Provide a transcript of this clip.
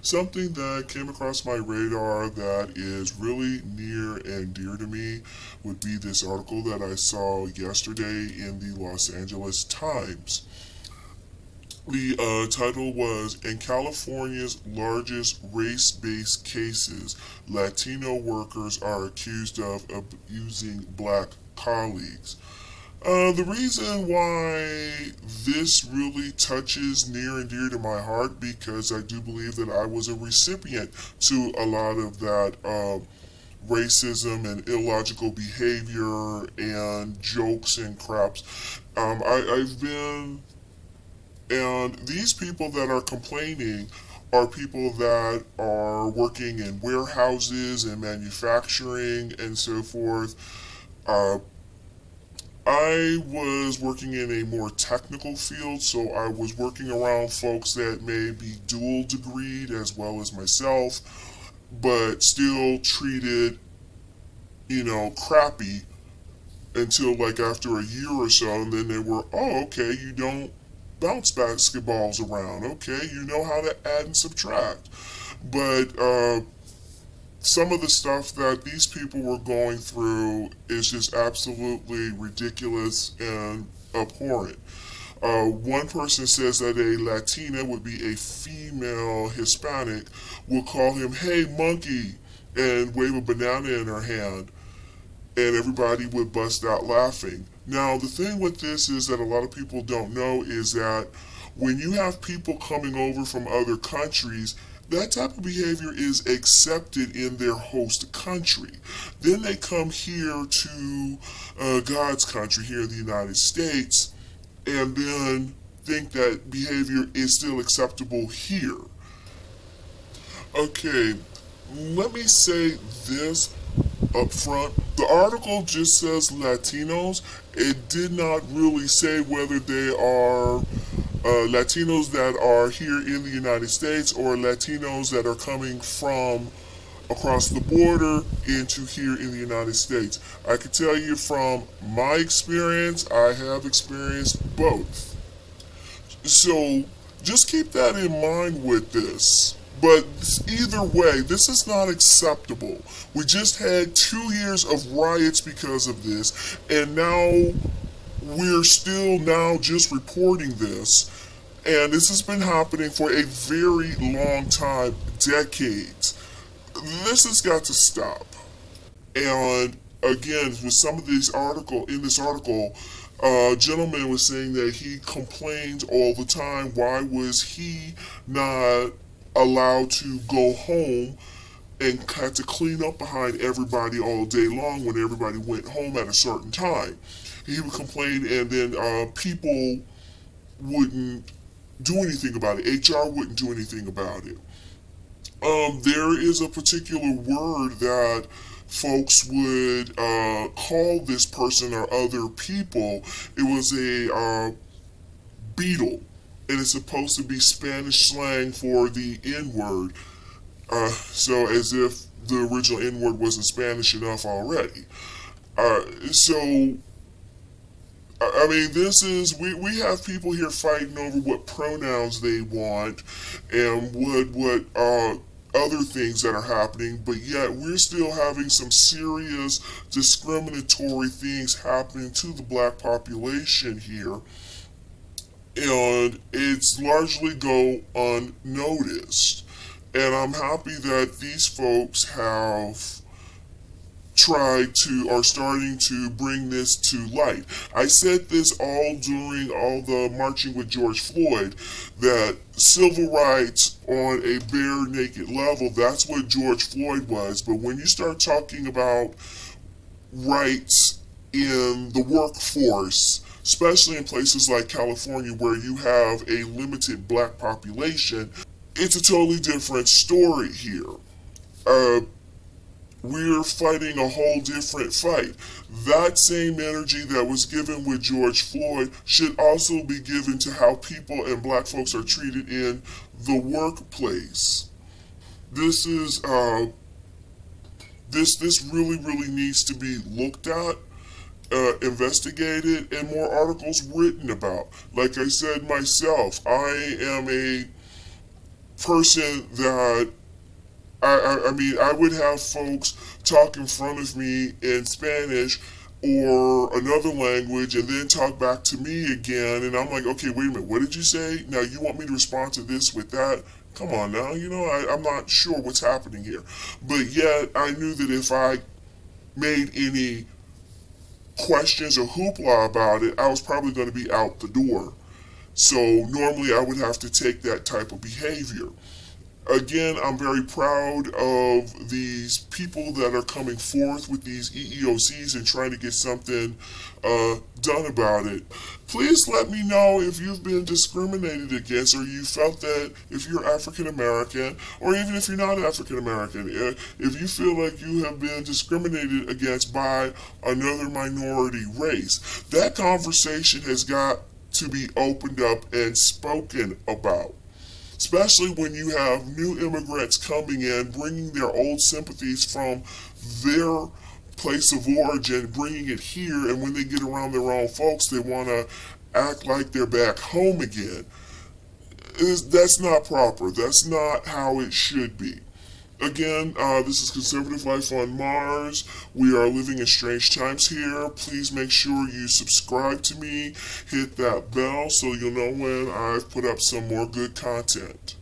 something that came across my radar that is really near and dear to me would be this article that I saw yesterday in the Los Angeles Times. The title was In California's Largest Race-Based Cases, Latino Workers Are Accused of Abusing Black Colleagues. The reason why this really touches near and dear to my heart because I do believe that I was a recipient to a lot of that racism and illogical behavior and jokes and craps. I've been, and these people that are complaining are people that are working in warehouses and manufacturing and so forth. Uh, I was working in a more technical field, so I was working around folks that may be dual degreed as well as myself, but still treated, crappy until like after a year or so, and then they were, oh, okay, you don't bounce basketballs around, okay, you know how to add and subtract. But some of the stuff that these people were going through is just absolutely ridiculous and abhorrent. One person says that a Latina would be a female Hispanic, will call him, hey, monkey, and wave a banana in her hand, and everybody would bust out laughing. Now, the thing with this is that a lot of people don't know is that when you have people coming over from other countries, that type of behavior is accepted in their host country. Then they come here to God's country, here in the United States, and then think that behavior is still acceptable here. Okay, let me say this up front. The article just says Latinos. It did not really say whether they are Latinos that are here in the United States or Latinos that are coming from across the border into here in the United States. I can tell you from my experience, I have experienced both. So just keep that in mind with this. But either way, this is not acceptable. We just had 2 years of riots because of this, and now we're still now just reporting this. And this has been happening for a very long time, decades. This has got to stop. And again, with some of these in this article, a gentleman was saying that he complained all the time. Why was he not allowed to go home and had to clean up behind everybody all day long when everybody went home at a certain time? He would complain, and then people wouldn't do anything about it. HR wouldn't do anything about it. There is a particular word that folks would call this person or other people. It was a beetle, and it's supposed to be Spanish slang for the N-word. So as if the original N-word wasn't Spanish enough already. I mean, this is, we have people here fighting over what pronouns they want and what other things that are happening, but yet we're still having some serious discriminatory things happening to the black population here, and it's largely go unnoticed. And I'm happy that these folks have are starting to bring this to light. I said this all during all the marching with George Floyd, that civil rights on a bare naked level, that's what George Floyd was. But when you start talking about rights in the workforce, especially in places like California where you have a limited black population, it's a totally different story here. We're fighting a whole different fight. That same energy that was given with George Floyd should also be given to how people and black folks are treated in the workplace. This is this really needs to be looked at, investigated, and more articles written about. Like I said myself, I am a person that I mean, I would have folks talk in front of me in Spanish or another language and then talk back to me again. And I'm like, okay, wait a minute, what did you say? Now you want me to respond to this with that? Come on now, I'm not sure what's happening here. But yet, I knew that if I made any questions or hoopla about it, I was probably going to be out the door. So normally I would have to take that type of behavior. Again, I'm very proud of these people that are coming forth with these EEOCs and trying to get something done about it. Please let me know if you've been discriminated against or you felt that if you're African American or even if you're not African American, if you feel like you have been discriminated against by another minority race. That conversation has got to be opened up and spoken about. Especially when you have new immigrants coming in, bringing their old sympathies from their place of origin, bringing it here, and when they get around their own folks, they want to act like they're back home again. That's not proper. That's not how it should be. Again, this is Conservative Life on Mars. We are living in strange times here. Please make sure you subscribe to me, hit that bell so you'll know when I've put up some more good content.